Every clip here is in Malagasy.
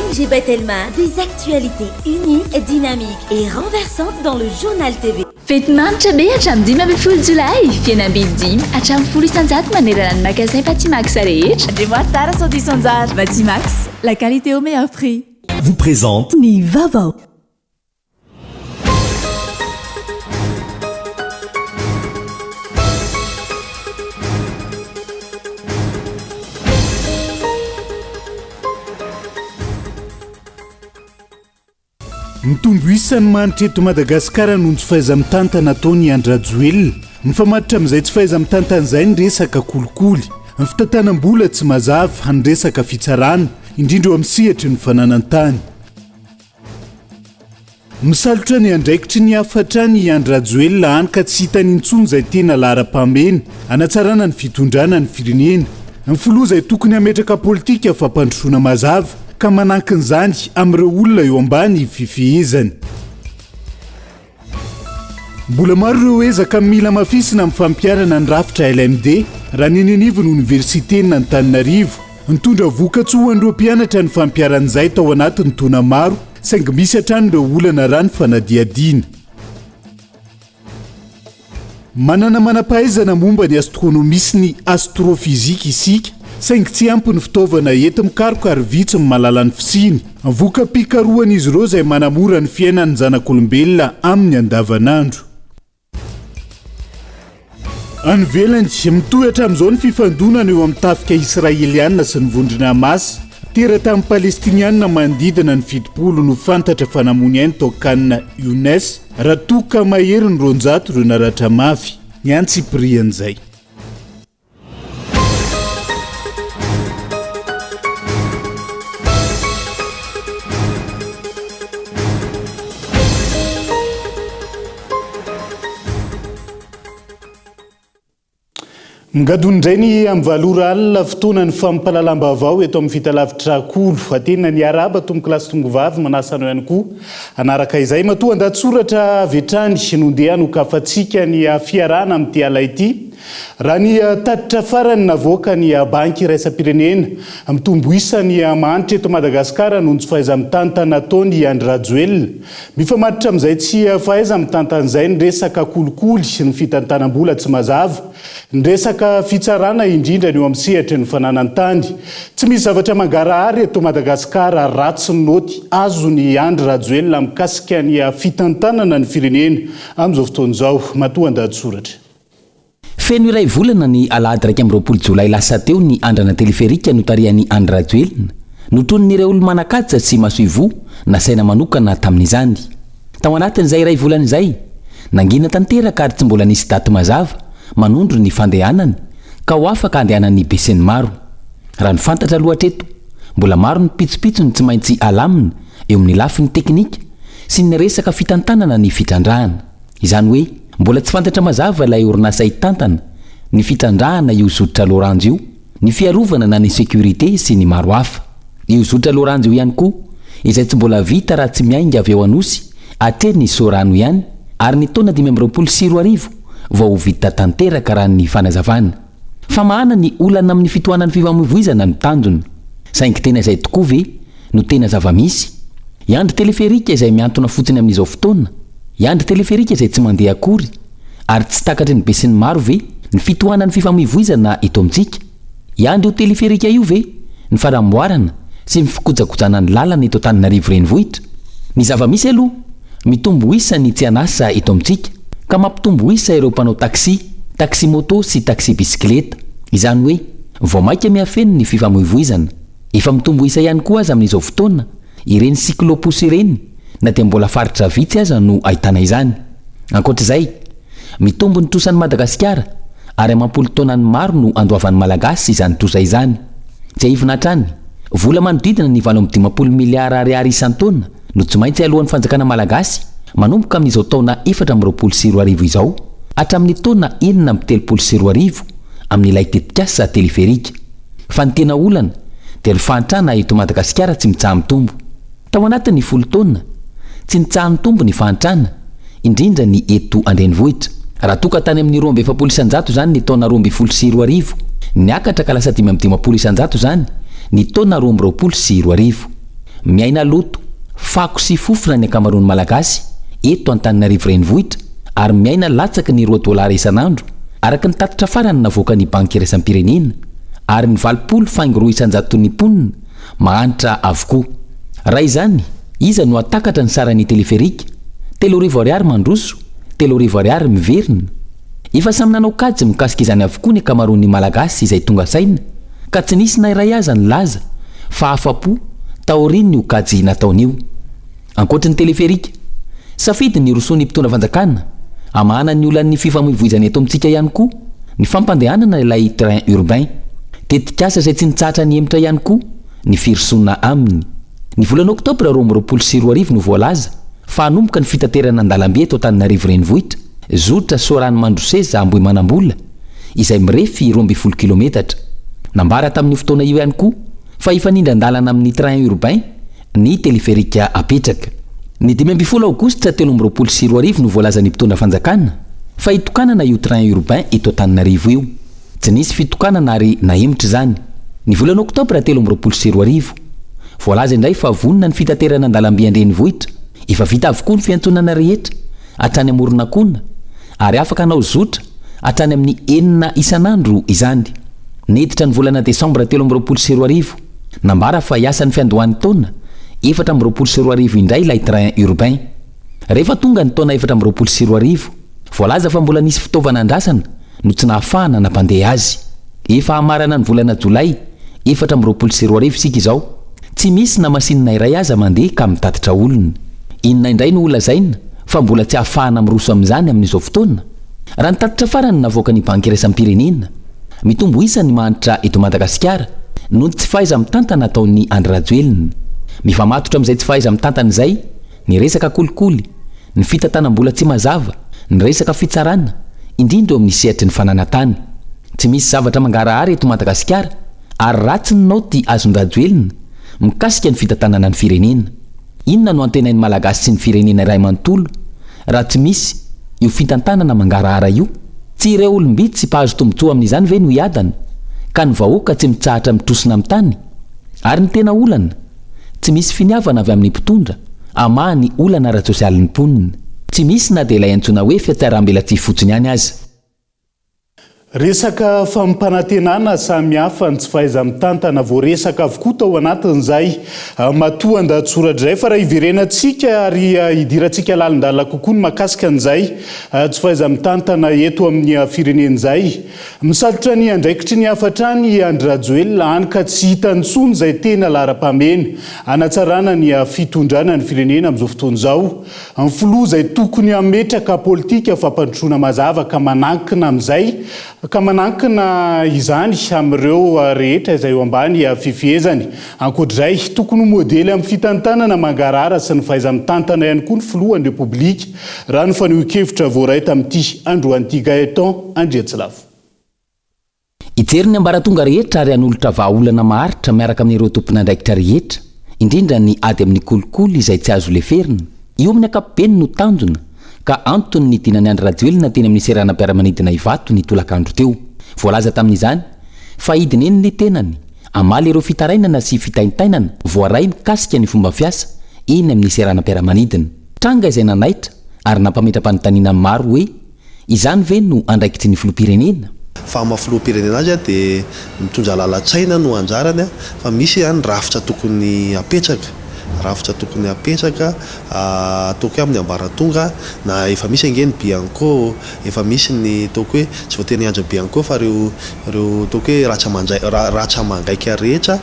ONG Batelma, des actualités uniques, dynamiques et renversantes dans le journal TV. Fety-manitra be hatramin'ny 12 Jolay, fihenam-bidy 10 hatramin'ny 10 isanjato manerana ny magasin Batimax rehetra. Andriamoary tara sao dia isanjary. Batimax, la qualité au meilleur prix. Vous présente Ny vaovao. Mitombo isan'ny manitra eto Madagasikara noho ny tsy fahaiza mitantana ataony Andry Rajoelina. Mifamatitra amin'izay tsy fahaiza mitantana izay ny resaka kolikoly. Ny fitantanam-bola tsy mazava, ny resaka fitsarana, indrindra eo amin'ny sihatry ny fananan-tany. Misalotra ny andraikitry ny afatra ny Andry Rajoelina hany ka tsy hitany intsony izay tena lahara-pahamehana, hanatsarana ny fitondrana ny firenena. Ny filoha izay tokony hametraka politika fampandrosoana mazava ka manankin'izany amin'ireo olona eo ambany fifihizany. Mbola maro ireo ezaka mila mafisina amin'ny fampiarana ny rafitra LMD raha nininivo ny Universiten'ny Antananarivo. Nitondra vokatsoa ho an'ireo mpianatra ny fampiaran'izay tao anatin'ny taona maro, saingy misy hatrany ireo olana rano fanadiadiana. Manana manam-pahaizana momba ny astronomia sy ny astrofizika isika, saingy tsy ampy ny fitaovana enti-mikaroka ary vitsy ny mahalala ny fisiny. Voka-pikarohan'izy ireo izay manamora ny fiainan'ny zanak'olombelona amin'ny andavanandro. Anivelany mitohatra amin'izao ny fifandonana eo amin'ny tafika Israeliana sy ny vondrona Hamas. Tera tamin'ny Palestiniana manodidina ny 70 no fantatra fanamony ainy tao kanina Younes, raha toka mahery ny 200 ireo naratra mafy. Ny antsipirian'izay. Ngadondray ny amin'ny valora alina fotoana ny fampalalam-baovao eto amin'ny fitalavitra kolo. Atena ny araba tomy kilasy tongovavy manasana ihany koa. Anaraka izay matoa andatsoratra vetrany nondeha nokafatsika ny fiarana amin'ity ala ity. Raha ny tatitra farany navoaka ny banky iraisam-pirenena mitombo isany manitra eto Madagasikara noho ny tsy fahaiza mitantana ataony Andry Rajoelina. Mifamatitra amin'izay tsy fahaiza mitantana izay ny resaka kolikoly sy ny fitantanam-bola tsy mazava, ny resaka fitsarana indrindra eo amin'ny sihatry ny fananan-tany. Tsy misy zavatra mangarahary eto Madagasikara ratsy ny noty azo ny Andry Rajoelina mikasika ny fitantanana ny firenena amin'izao fotoana izao. Matoa andahatsoratra. Feno iray volana ny alahady 20 Jolay lasa teo ny andrana teleferika notarian'ny Andry Rajoelina. Notonon'ireo olo manan-kaja sy masoivo nasaina manokana tamin'izany. Tao anatin'izay iray volana izay, nangina tanteraka ary tsy mbola nisy daty mazava manondro ny fandehanany ka ho afaka andehanan'ny beseny maro. Raha ny fantatra lohatreto, mbola maro ny pitsopitsony tsy maintsy alamina eo amin'ny lafiny teknika sy ny resaka fitantanana ny fitrandrahana. Izany hoe mbola tsy fantatra mazava ilay orinasa hitantana ny fitrandrahana io zotra loranjo io, ny fiarovana na ny sécurité sy ny maro hafa. Io zotra loranjo io ihany koa izay tsy mbola vita raha tsy miainga avy eo anosy hatreny ny sorano ihany, ary ny taona 2024 vao vita tanteraka raha ny fanazavana. Fa mahana ny olana amin'ny fitohanan'ny fifamoivoizana no tanjona. Saingy tena izay tokoa ve no tena zava-misy. Iandry teleferika izay miantona fotsiny amin'izao fotoana, iandry teleferika izay tsy mandeha akory, ary tsy takatry ny besin'ny maro ve ny fitohanan'ny fifamoivoizana eto amintsika. Iandry io teleferika io ve ny fanamboarana sy ny fikojakojana ny lalana eto Antananarivo renivohitra. Ny zava-misy aloha mitombo isa ny tsy anasa eto amintsika, ka mampitombo isa ireo mpanao taxi moto sy taxi bisikileta. Izany hoe vao maika miafeno ny fifamoivoizana. Efa mitombo isa ihany koa aza amin'izao fotoana ireny cyclopus ireny, na dia mbola faritra vitsy aza no ahitana izany. Ankoatr'izay, mitombo ny trosan'ny Madagasikara ary mampolo taonany maro no andoavan'ny malagasy izany trosa izany. Tsy aivina hatrany, vola manodidina ny 15 miliara ariary isan-taona no tsy maintsy alohan'ny fanjakana malagasy manomboka amin'izao taona 2024 izao hatramin'ny taona 2032 amin'ny ilay tetikasa teleferika. Fa ny tena olana dia ny fahantrana eto Madagasikara tsy mitsaha mitombo. Tao anatin'ny 10 taona tsy nitsaha mitombo ny fahantrana, indrindra ny eto andrenivohitra. Raha toka tany amin'ny 20 isanjato zany ny taona 2024, niakatra ka lasa 15 isanjato zany ny taona 2022. miaina loto fako sy fofona ny ankamaroany malagasy eto Antananarivo renivohitra ary miaina latsaka ny $2 isan'andro araka ny tatitra farany navoaka ny banky iraisam-pirenena ary ny 20% ny ponina mahantra avokoa. Raha izany iza no atakatra ny sarany teleferika $3,000 mandroso $3,000 miverina. Efa samy nanao kajy mikasika izany avokoa ny ankamaroan'ny malagasy izay tonga saina ka tsy nisy na iray aza ny laza fa afapo taoriny io kajy nataon'io. Ankoatra ny teleferika safidy ny rosoany mpitondra fanjakana amana ny olan'ny fifamoivoizany eto amintsika ihany koa ny fampandehanana ilay train urbain tetikasa izay tsy nitsatra ny emitra ihany koa ny firosoana aminy. Ny volana oktobra 2022 no voalaza fa hanomboka ny fitaterana an-dalambe eto Antananarivo renivohitra zotra Sorano Mandroseza Ambohimanambola izay mirefy 12 kilometatra. Nambara tamin'ny fotoana io ihany koa fa ifanindran-dalana amin'ny train urbain ny teleferika apetraka. Ny 12 aogositra 2022 no voalaza ny mpitondra fanjakana fa itokanana io train urbain eto Antananarivo io. Tsy nisy fitokanana ary naemitra izany. Ny volana oktobra 2022 voalaza indray fa vonina ny fitaterana an-dalambe an-drenivohitra efa vita avokoa ny fiantsonana rehetra hatrany amoronakona ary afaka hanao zotra hatrany amin'ny 9 isan'andro izany. Neditra ny volana desambra 2022 nambara fa hiasan'ny fiandohan'ny taona 2022 indray ilay train urbain. Rehefa tonga ny taona 2022 voalaza fa mbola nisy fitaovana andrasana no tsy nahafahana nampandeha azy. Efa hamarana ny volana jolay 2022 sika izao tsy misy na masinina iray aza mandeha ka mitatitra olona. Inona indray no olazaina fa mbola tsy ahafahana miroso amin'izany amin'izao fotoana. Raha ny tatitra farany navoaka ny banky iraisam-pirenena mitombo isany mahantra eto Madagasikara noho tsy fahaiza mitantana ataon'ny Andry Rajoelina. Mifamatotra amin'izay tsy fahaiza mitantana izay ny resaka kolikoly, ny fitantanam-bola tsy mazava, ny resaka fitsarana indrindra eo amin'ny sehatry ny fananantany. Tsy misy zavatra mangarahara eto Madagasikara ary ratsy ny naoty azon'ny Rajoelina mikasika ny fitantanana ny firenena. Inona no antenain'ny malagasy sy ny firenena iray manontolo raha tsy misy io fitantanana mangarahara io? Tsy ireo olombitsy sy mpahazo tombotsoa amin'izany ve no hiadana ka ny vahoaka tsy mitsahatra mitrosina amin'ny tany? Ary ny tena olana tsy misy finiavana avy amin'ny mpitondra amahany olana ara-tsosialin'ny mponina. Tsy misy na dia ilay antsoina hoe fiatsarambelatsy fotsiny ihany aza. Resaka fampanantenana samihafa ny tsy fahaiza mitantana voaresaka avokoa tao anatin'izay matoa an-dahatsoratra izay fa raha iverenantsika ary hidirantsika lalindalina kokoa ny mahakasika an'izay tsy fahaiza mitantana eto amin'ny firenen'izay. Misalotra ny andraikitry ny hafatrany Andry Rajoelina hany ka tsy hitany intsony izay tena lahara-pamena hanatsarana ny fitondrana ny firenena amin'izao fotoana izao. Ny filoha izay tokony hametraka politika fampandrosoana mazava ka manankina amin'izay ka manankina izany amin'ireo rehetra izay eo ambany fifehezany. Ankoatr'izay tokony modely amin'ny fitantanana mangarahara sy ny fahaiza mitantana ihany koa ny filohan'ny repoblika raha ny fanehoan-kevitra voaray tamin'ity androan'ity Gaëtan Andriatsilavo. Ijery ny ambaratonga rehetra ary hanolotra vahaolana maharitra miaraka amin'ireo tompon'andraikitra rehetra indrindra ny ady amin'ny kolikoly izay tsy azo leferina. Io amin'ny ankapobeny no tanjona ka antony ny dinany Andry Rajoelina teny amin'ny seranam-piaramanidina Ivato ny tolakandro teo. Voalaza tamin'izany fa hidiny eny ny tenany amaly ireo fitarainana sy fitaintainana voaray mikasika ny fomba fiasa eny amin'ny seranam-piaramanidina. Tranga izay nanaitra ary nampametra-panontaniana maro hoe izany ve no andraikitry ny filoham-pirenena? Fa mafiloham-pirenena azy dia mitondra lalatsaina no anjarany fa misy ihany rafitra tokony apetraka. Rafitra tokony apetraka toko amin'ny ambaratonga na efa misy angeny Bianco, efa misy ny toko hoe tsy voatery ny andro Bianco fa ireo toko hoe ratra mangaika rehetra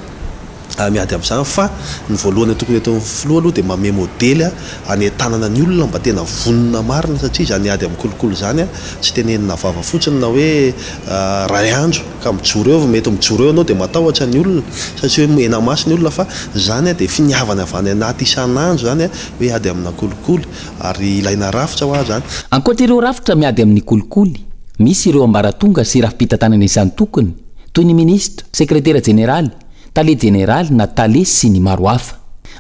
miady amin'izany fa ny voalohany tokony eto filoha aloha dia mame modely any tanana ny olona mba tena vonona marina satria izany ady amin'ny kolokolo izany tsy tenenina vava fotsiny na hoe ray andro ka mijoro eo mety mijoro eo anao dia matahotra ny olona satria hoe ena maso ny olona fa izany dia finiavana avy any anaty isan'andro zany hoe ady amina kolokolo ary ilaina rafitra ho azy zany. Ankoatra ireo rafitra miady amin'ny kolikoly misy ireo ambaratonga sy rafi-pitantanana izany tokony toy ny ministra, sekretera jeneraly, tale jeneraly na tale sy ny maro hafa.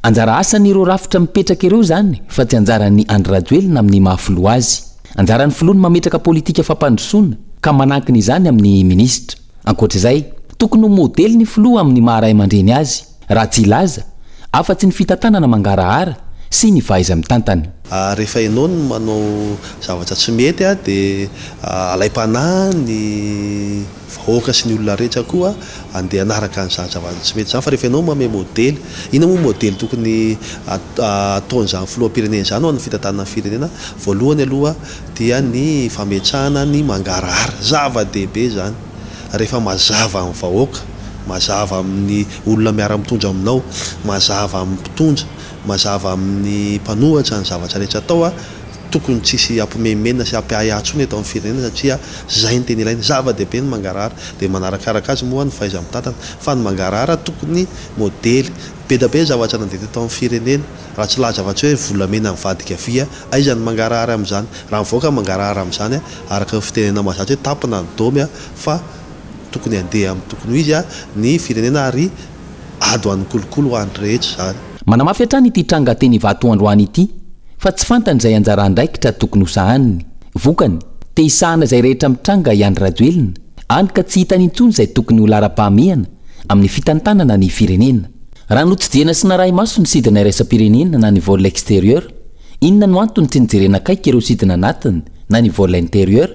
Anjara asan'ireo rafitra mipetraka ireo zany fa tsy anjaran'ny Andry Rajoelina amin'ny mahafiloha azy. Anjaran'ny filoha ny mametraka politika fampandrosoana ka manankina izany amin'ny ministra. Ankoatr'izay tokony modely ny filoha amin'ny maharay aman-dreny azy raha tsy ilaza afa-tsy ny fitantanana mangarahara sy ny fahaiza mitantany. Rehefa ianao no manao zavatra tsy mety dia alaim-panahy ny vahoaka sy ny olona rehetra koa andeha anaraka an'izany zavatra tsy mety zany. Fa rehefa ianao mame modely, ina moa modely tokony ataon'izany filoham-pirenena izany ho an'ny fitantanana firenena. Voalohany aloha dia ny fametrahana ny mangarahara, zava-dehibe zany. Rehefa mazava amin'ny vahoaka, mazava amin'ny olona miara-mitondra aminao, mazava amin'ny mpitondra, mazava amin'ny mpanohatra ny zavatra rehetra atao tokony tsisy ampimemena sy ampiahatsony eto amin'ny firenena satria zay ny teny ilaina. Zava-dehibe ny mangarahara dia manarakaraka azy moa ny fahaiza mitantana. Fa ny mangarahara tokony modely be da be zavatra nandeha eto amin'ny firenena. Raha tsy laza zavatra hoe volamena mivadika via, aiza ny mangarahara amin'izany? Raha mivoaka mangarahara amin'izany araka ny fitenena mahazatra hoe tapina ny dômy fa tokony andeha amin'ny tokony ho izy ny firenena ary ady ho an'ny kolokolo ho an'ny rehetra zany. Manamafy hatrany ity tranga teny Vatoandroany ity fa tsy fantany izay anjara andraikitra tokony hosahaniny. Vokany te hisahana izay rehetra mitranga i Andry Rajoelina, any ka tsy hitany intsony izay tokony ho lara-pahamehana amin'ny fitantanana ny firenena. Raha notsidihana sy naray maso ny sidina iraisam-pirenena na ny vol extérieur, inona no antony tsy nijerena akaiky ireo sidina anatiny na ny vol intérieur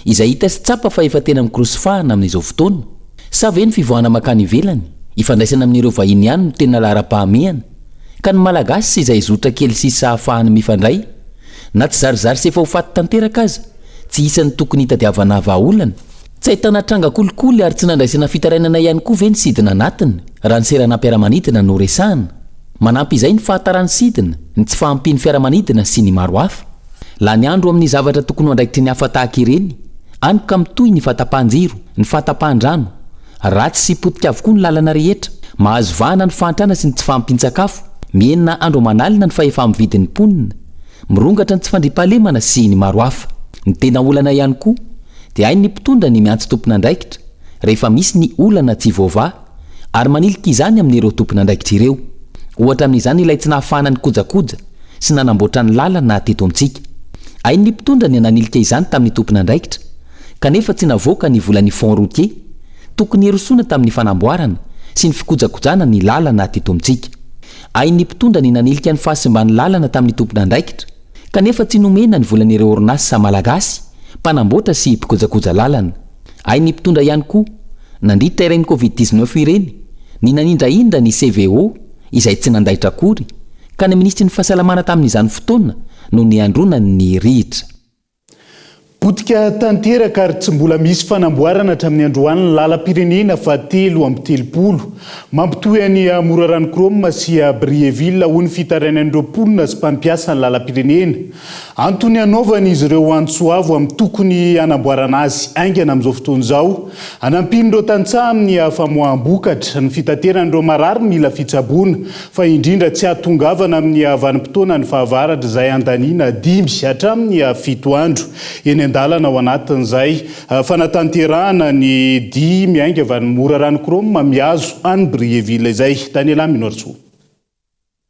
izay hita sy tsapa fa efa tena mikorosofahana amin'izao fotoana? Sa ve ny fivoahana makany ivelany, ifandraisana amin'ireo vahiny ihany no tena lara-pahamehana? Ka ny malagasy izay zotra kely sy sahafahana mifandray na tsy zarizary sy efa ho faty tanteraka aza, tsy isany tokony hitadiavana vahaolana. Tsy ahitana tranga kolikoly ary tsy nandraisana fitarainana ihany koa ve ny sidina anatiny raha ny serana mpiara-manidina no resahana. Manampy izay ny fahatarany sidina, ny tsy fahampiany fiara-manidina sy ny maro hafa. La ny andro amin'ny zavatra tokony ho andraikitry ny hafa tahaka ireny, any ka mitohy ny fahatapahan-jiro, ny fahatapahan-drano, ratsy sy potika avokoa ny lalana rehetra, mahazo vahana ny fahantrana sy ny tsy fahampian-tsakafo, mienina andro manalina ny fahefa amin'ny vidin'ny ponina, mirongatra ny tsy fandriampahalemana sy ny maro hafa. Ny tena olana ihany koa dia hainy ny mpitondra ny miantso tompon'andraikitra rehefa misy ny olana tsy voavaha ary manilika izany amin'ireo tompon'andraikitra ireo. Ohatra amin'izany ilay tsy nahafahana ny kojakoja sy nanamboatra ny lalana teto amintsika. Hainy ny mpitondra ny nanilika izany tamin'ny tompon'andraikitra kanefa tsy navoaka ny volan'ny fond routier tokony hirosoana tamin'ny fanamboarana sy ny fikojakojana ny lalana teto amintsika. Hainy ny mpitondra ny nanilika ny fahasimban'ny lalana tamin'ny tompon'andraikitra kanefa tsy nomena ny volan'ireo orinasa malagasy mpanamboatra sy mpikojakoja lalana. Hainy ny mpitondra ihany koa nandritra ireny Covid-19 ireny, ny nanindraindra ny CVO izay tsy nandaitra akory ka ny ministry ny fahasalamana tamin'izany fotoana no niandronany ny rihitra. Potika tanteraka ary tsy mbola misy fanamboarana hatramin'ny androany ny lalam-pirenena fa-3/30 mampitohy any Mora Ranokoroma sy Brieville ho ny fitarainan'ireo mponina sy mpampiasa ny lalam-pirenena. Antony anaovany izy ireo antsoavo amin'ny tokony hanamboarana azy aingana amin'izao fotoana izao, hanampin'ireo tantsaha amin'ny famoaham-bokatra, ny fitateran'ireo marary mila fitsaboana fa indrindra tsy hatongavana amin'ny vanim-potoana ny fahavaratra izay andaniana 5 hatramin'ny 7 andro eny an-dalana ao anatin'izay fanatanterahana ny 5 ainga avy any Mora Ranokoroma mihazo any Brieville izay. Daniela Minorso.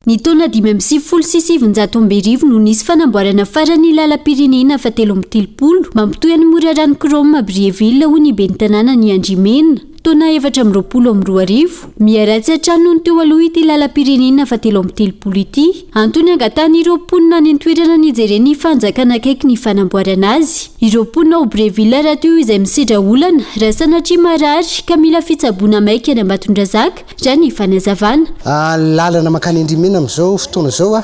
Ny taona 2016 no nisy fanamboarana farany lalam-pirenena fa-3/30 mampitohy any Mora Ranokoroma Brieville ho ny ben'ny tanàna ny Andrimena. Taona 2022 miaratsy hatrano ny teo aloha ity lalam-pirenena fa-3/30 ity. Antony angatany ireo mponina ny antoerana nijereny fanjakana akaiky ny fanamboarana azy. Ireo mponina ao Brieville raha teo izay misidra olana raha sanatria marary ka mila fitsaboana maika any Ambatondrazaka raha ny fanazavana. Lalana makany Andrimena amin'izao fotoana izao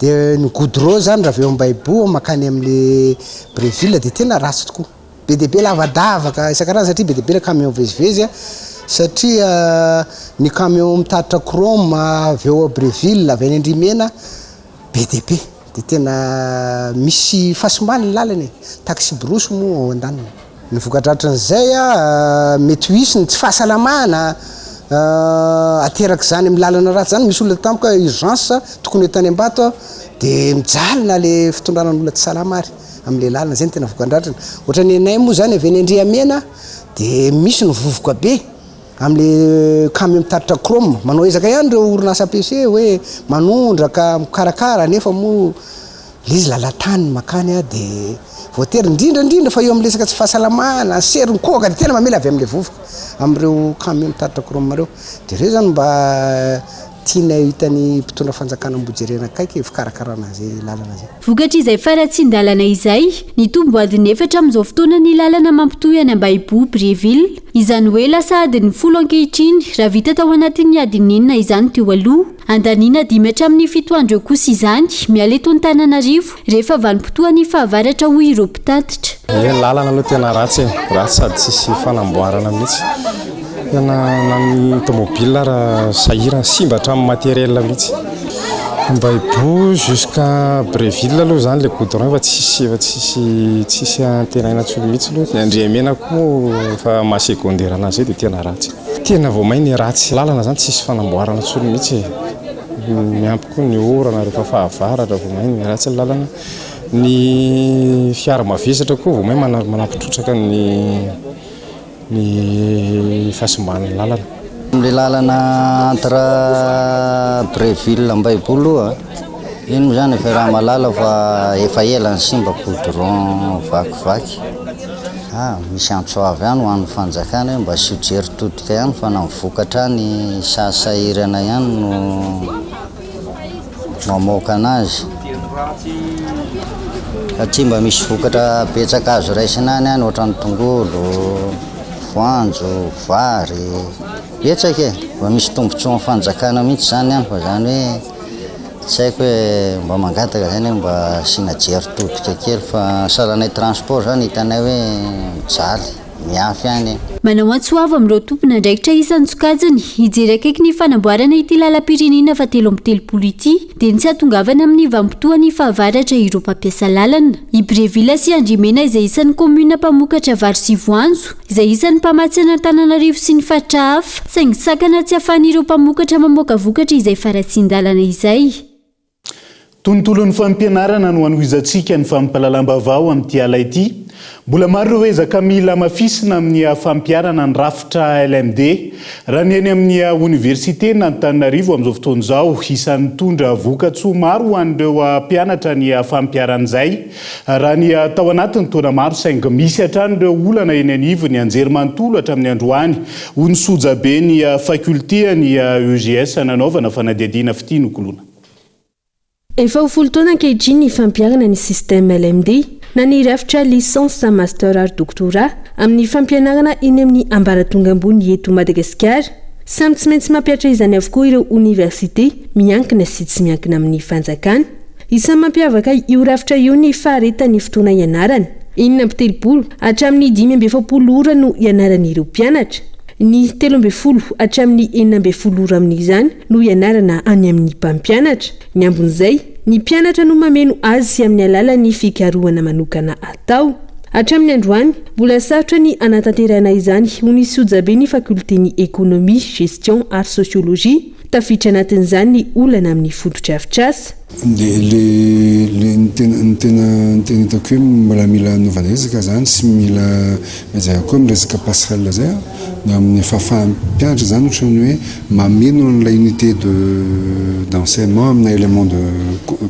dia ny goudron zany raha veo Ambahibo makany amin'le Brieville dia tena ratsy tokoa. Be dia be lavadavaka isan-karazany satria be dia be camion vezivezy satria ny camion mitatitra chrome avy eo Brieville avy any Andrimena be dia be dia tena misy fahasimbany ny lalany taxi brosy moa ao an-daniny. Ny vokatratran'izay mety hisy ny tsy fahasalamana ateraka zany amin'ny lalana ratsy zany. Misy olona tampoka urgence tokony entany Ambato dia mijalina le fitondrana olona tsy salama ary amin'le lalana zay tena vokan-dratrana. Ohatra ny anay moa zany avy any Andriamena dia misy ny vovoka be amin'le camion mitatitra chrome, manao ezaka ihany ireo orinasa PC hoe manondraka mikarakara nefa moa izy lalatany makany dia voatery indrindra fa eo amin'ny lesaka tsy fahasalamana serony koka dia tena mamela avy amin'le vovoka amin'ireo camion mitatitra chrome reo. Dia ireo zany mba tiana hitany mpitondra fanjakana ambojerena kaiky fikarakarana zay lalana zay. Vokatra izay faratsindalana izay ny tombo adiny 4 amin'izao fotoana ny lalana mampitohy any Ambahibo Brieville, izany hoe lasa adiny 10 ankehitriny raha vita tao anatin'ny adiny 9 izany teo aloha. Andanina 5 hatramin'ny 7 andro kosa izany miala eto Antananarivo rehefa vanim-potoan'ny fahavaratra hoy ireo mpitatitra. Ny lalana aloha tena ratsy sady tsisy fanamboarana mihitsy. Tena ny tomobile raha sahirana simba hatramin'ny matériel mihitsy. Ambahibo jusqu'à Brieville aloha zany le goudron efa tsisy antenaina tsolo mihitsy aloha. Andriamena koa fa mahasecondaire anazy dia tena ratsy. Tena vao mainy ratsy lalana zany tsisy fanamboarana tsolo mihitsy. Miampy koa ny orana rehefa fahavaratra vao mainy ratsy lalana. Ny fiara mavesatra koa vao mainy manampitrotraka ny fahasimban'ny lalana. Le lalana entre Brieville Ambahibo aloha iny moa zany efa raha malala fa efa ela ny simba goudron vakivaky. Misy antsoavy ihany ho an'ny fanjakana hoe mba sy ho jery todika ihany fa na mivokatra ny sasahirana ihany no mamoaka anazy. Satria mba misy vokatra betsaka azo raisinany ihany ohatran'ny tongolo, voanjo, vary. Betsaka mba misy tombontsoa fanjakana mihitsy zany ihany fa zany hoe tsy haiko hoe mba mangataka zany hoe mba sina jery todika kely fa salanay transport zany hitanay hoe mijaly miafy ihany. Manao antsoava amin'ireo tompona andraikitra isan'ny sokajiny hijery akaiky ny fanamboarana ity lalam-pirenena fa 13 ity dia ny tsy hatongavana amin'ny vanim-potoan'ny fahavaratra ireo mpampiasa lalana. I Brieville sy Andrimena izay isan'ny komuna mpamokatra vary sy voanjo izay isan'ny mpamatsy any Antananarivo sy ny faritra hafa saingy sakana tsy ahafahan'ireo mpamokatra mamoaka vokatra izay faratsin-dalana izay. Tontolon'ny fampianarana no anohizantsika ny fampalalam-bavao amin'ity ala ity. Mbola maro ireo ezaka mila mafisina amin'ny fampiarana ny rafitra LMD. Raha ny eny amin'ny université n'Antananarivo amin'izao fotoana izao isan'ny mitondra vokatsoa maro ho an'ireo mpianatra ny fampiaran'izay. Raha ny tao anatin'ny taona maro saingy misy hatrany ireo olana eny anivo ny anjery manontolo hatramin'ny androany ho ny soja be ny faculté ny EGS nanaovana fanadihadiana fity nokolona. Efa ho folo taona ankehitriny ny fampiarana ny système LMD na ny rafitra licence sa master ary doctorat amin'ny fampianarana eny amin'ny ambaratonga ambony eto Madagasikara. Samy tsy maintsy mampiatra izany avokoa ireo université miankina sy tsy miankina amin'ny fanjakana. Isan'ny mampiavaka io rafitra io ny faharetan'ny fotoana ianarana. 7 hatramin'ny 5 ora no ianaran'ireo mpianatra. Ny 13 hatramin'ny 14 ora amin'izany no ianarana any amin'ny mpampianatra. Ny ambon'izay ny mpianatra no mameno azy sy amin'ny alalan'ny fikarohana manokana atao. Hatramin'ny androany mbola sarotra ny anatanterana izany ho ny sojabe ny fakulté-ny économie, gestion ary sociologie tafiditra anatin'izany ny olana amin'ny fototra-afitrasa. ny tena hitako hoe mbola mila novana zany sy mila mazaka koa miresaka passerelle zay ny amin'ny fahafahampianatra zany ohatrany hoe mameno an'ilay unité d'enseignement amina élément de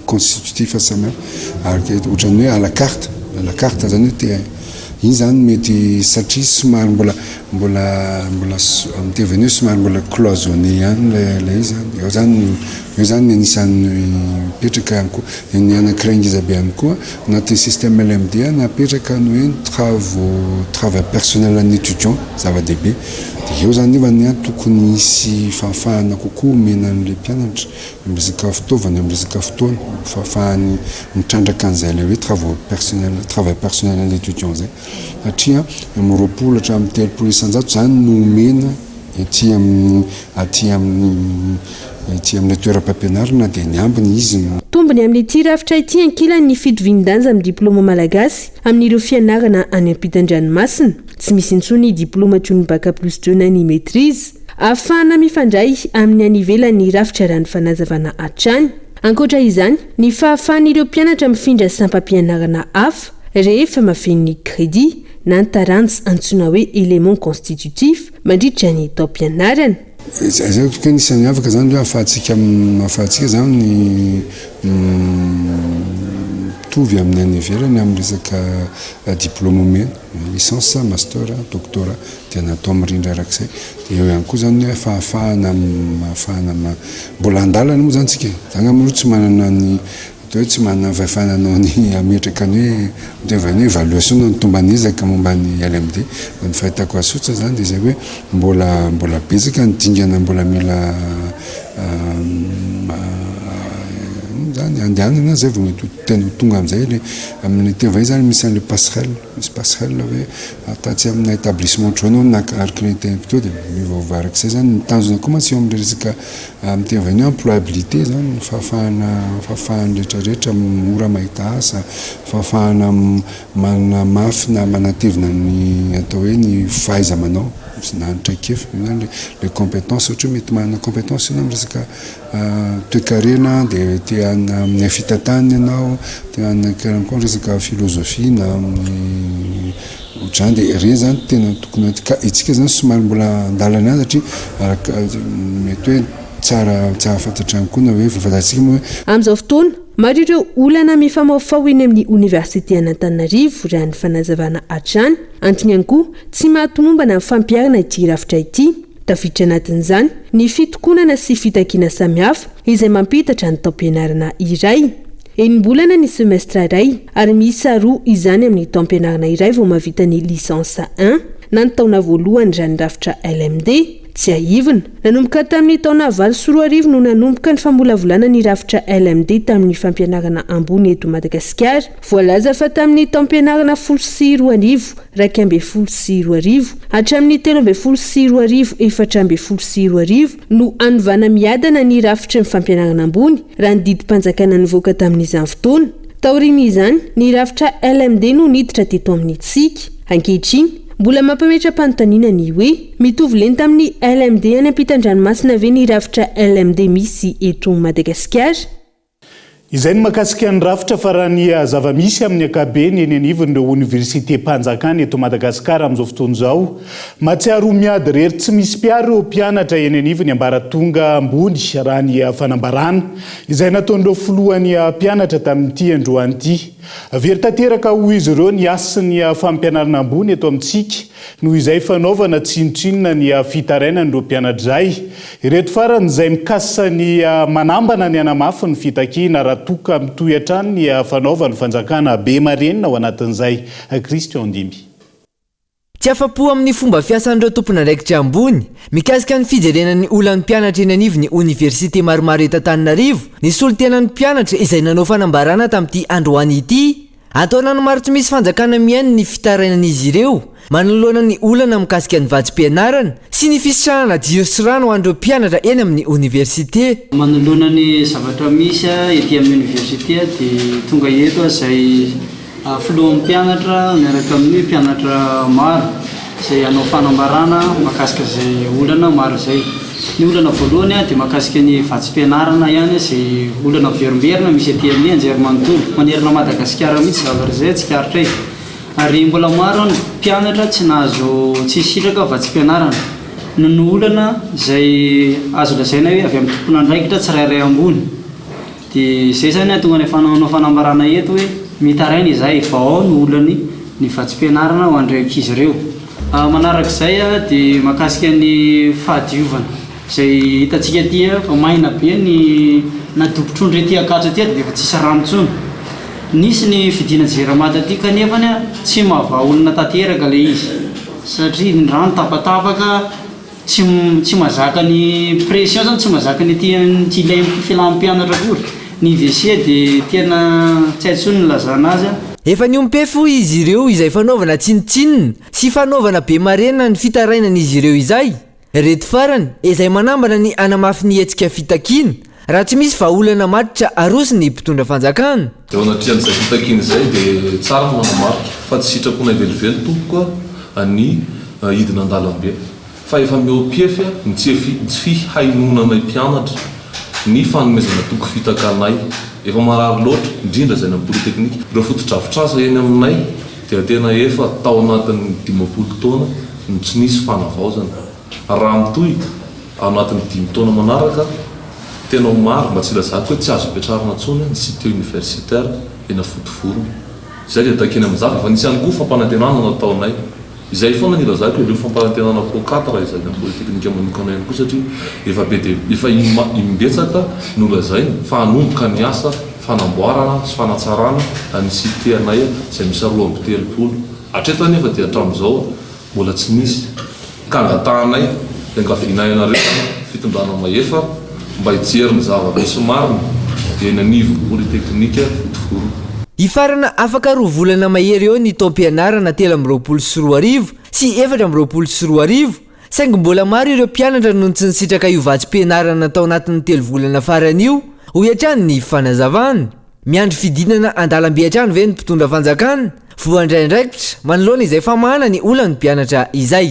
constitutif samy ary ohatrany hoe à la carte zany hoe iny zany mety satria somary mbola amteveny somary mbola cloisonné ihany la izy eo zany anisan'ny mipetraka ihany koa ny anakiraingizabe ihany koa anatin'ny système LMD napetraka ny hoe travail personnel an'ny étudiant zava-dehibe dia eo zany nefa ny tokony hisy fahafahana kokoa omena an'ilay mpianatra miresaka fitaovana miresaka fotoana fahafahany mitrandraka an'izay le hoe travail personnel an'ny étudiant zay satria miroapolo hatramin'ny 3 isanjato zany no omena aty amin'ny toeram-pampianarana dia ny ambiny izy tombony amin'ity rafitra ity ankilany ny fidovian-danja amin'ny diplôma malagasy amin'ireo fianarana any ampitan-dranomasina tsy misy intsony diplôma toy ny bac plus 2 na ny maîtrise ahafahana mifandray amin'ny anivelan'ny rafitra raha ny fanazavana hatrany. Ankoatra izany ny fahafahan'ireo mpianatra mifindra sampam-pianarana hafa rehefa mafen'ny crédit na ntarantsy antsoina hoe élément constitutif mandritra ny taom-pianarana. Zay tokoa nisan'ny afaka zany hoe ahafahantsika zany ny mitovy amin'ny any ivelany amin'ny resaka diplôme omena licence master doctorat dia natao mirindra arak'izay dia eo ihany koa zany hoe fahafahana mbola andalana moa zany tsika zany amin'io tsy manana ny hoe tsy manana fahafananao ny ametraka ny hoe mitevany hoe évaluation ny tomban'ezaka momba ny LMD ny fahitako asotsa zany dia zay hoe mbola betsaka ny dingana mbola mila zany andehanana zay vao tena tonga amin'izay le amin'ny tevay zany misy an'le passerelle hoe atatsy amin'ny établissement trano na arcrété plutôt dia mivaova arak'izay zany mitanjona koa mantsy eo amin'ny resaka mitevany hoe employabilité zany fahafahany rehetrarehetra mora mahita asa fahafahana manana mafy na manatevina ny atao hoe ny fahaiza manao na nytraikefy zany le compétence ohatra mety manana compétence ina amin'ny resaka toe-karena dia tiana amin'ny fitantanany ianao tiana karankoa resaka philosophie na amin'ny ohatrany dia re zany tena tokony ka itsika zany somary mbola andalana azy satria araka mety hoe tsara fantatrany koa na hoe fahafantatsika moa hoe amin'izao fotoana maro ireo olana mifamaofao eny amin'ny université Antananarivo raha ny fanazavana hatrany antony ihany koa tsy mahatomombana amin'ny fampiarana ity rafitra ity tafiditra anatin'izany ny fitokonana sy fitakiana samihafa izay mampitatra ny taom-pianarana iray enim-bolana ny semestra iray ary miisa 2 izany amin'ny taom-pianarana iray vao mahavita ny licence 1 na ny taona voalohany raha ny rafitra LMD tsy aivina nanomboka tamin'ny taona 2024 no nanomboka ny famolavolana ny rafitra LMD tamin'ny fampianarana ambony eto Madagasikara voalaza fa tamin'ny taom-pianarana 12 raika amby 12 hatramin'ny 13 4 no anovana miadana ny rafitra ny fampianarana ambony raha ny didim-panjakana nivoaka tamin'izany fotoana taorian'izany ny rafitra LMD no niditra teto amin'ny tsika ankehitriny mbola mampametra-panontaniana ny hoe mitovy lenta amin'ny LMD any ampitan-dranomasina ve ny rafitra LMD misy eto Madagasikara izay ny makasika ny rafitra fa raha ny zava-misy amin'ny akabeny eny anivon'ireo université mpanjakana eto Madagasikara amin'izao fotoana izao matsiaro miady rery tsy misy mpiary ireo mpianatra eny anivony ambaratonga ambony raha ny fanambarana izay nataon'ireo filohan'ny mpianatra tamin'ity androany ity very tanteraka ho izy ireo ny asa ny fampianarana ambony eto amintsika noho izay fanaovana tsinotsinona ny fitarainan'ireo mpianatra izay ireto farany izay mikasa ny manambana ny anamafy ny fitakiana raha toka mitoy hatrany ny fanaovany fanjakana be marenina ao anatin'izay Christian Ndimby tsy afapo amin'ny fomba fiasan'ireo tompon'andraikitra ambony mikasika ny fijerenan'ny olan'ny mpianatra eny anivon'ny université maromaro eto Antananarivo ny solotenan'ny mpianatra izay nanao fanambarana tamin'ity androany ity ataonany maro tsy misy fanjakana mihainy ny fitarainan'izy ireo manoloana ny olana mikasika ny vatsim-pianarana sy ny fisitrahana jiro sy rano ho an'ireo mpianatra eny amin'ny université manoloana ny zavatra misy ety amin'ny université dia tonga eto izay filohan'ny mpianatra miaraka amin'ny mpianatra maro izay hanao fanambarana makasika izay olana maro izay ny olana voalohany dia makasika ny vatsim-pianarana ihany izay olana verimberina misy ety amin'ny anjerimanontolo manerana Madagasikara mihitsy zavatra izay tsikaritra ary mbola maro ny mpianatra tsy nahazo tsy sitraka vatsim-pianarana noho ny olana izay azo lazaina hoe avy amin'ny tompon'andraikitra tsirairay ambony dia izay zany tonga ny fanao fanambarana eto hoe mitaraina izay vao ny olany ny vatsim-pianarana ho an'ireo ankizy ireo manarak'izay dia makasika ny fahadiovana izay hitantsika ty fa maina be ny nadobotrondry ety akatso ety dia efa tsisy rano intsony nisy ny fidina jeramata aty kanefany tsy mahava olona tanteraka le izy satria ny rano tapatapaka tsy mazaka ny pression zany tsy mazaka ny ty ilay filampianatra kory ny WC dia tena tsy haintsony ny lazana azy efa niompefo izy ireo izay fanaovana tsinotsinona sy fanaovana be marena ny fitarainan'izy ireo izay reto farany izay manambana ny anamafy ny hetsika fitakiana raha tsy misy vahaolana matitra aroso ny mpitondra fanjakana eo anatrian'izay fitakiana izay dia tsara manamarika fa tsy sitrapona velively tompoka ny hidina an-dalambe fa efa miopiefy ny tsy fihainonana mpianatra ny fanomezana toko fitakanay efa marary loatra indrindra zay amin'ny polyteknika ireo fotodrafitrasa eny aminay dia tena efa tao anatin'ny 20 taona no tsy nisy fanavaozana raha mitoy ao anatin'ny 5 taona manaraka tena maro mba tsy lazako hoe tsy azo ampiatrarana ntsony ny cité universitaire ena fotoforona izay dia takeny amin'izava efa nisy ihany koa fampanantenana nataonay izay foana ny lazako hoe ireo fampanantenana pro4 izay na polytechnique manokana ihany koa satria efa be dia efa imbetsaka no lazainy fa hanomboka ny asa fanamboarana sy fanatsarana ny cité anay izay misy 2 hatreto nefa dia hatramin'izao mbola tsy misy ka angatahanay angavinay anareo fitondrana mahefa mba hijery ny zava-misy mariny dia nanivo polytechnique fotoforona ifarana afaka 2 volana mahery eo ny taom-pianarana 324 sy 424 saingy mbola maro ireo mpianatra noho tsy nisitraka io vatsy-pianarana tao anatin'ny 3 volana farany io ho hiatrany ny fanazavany miandry fidinana andalam-be hatrany ve ny mpitondra fanjakana voandraindraikitra manoloana izay famahana ny olany mpianatra izay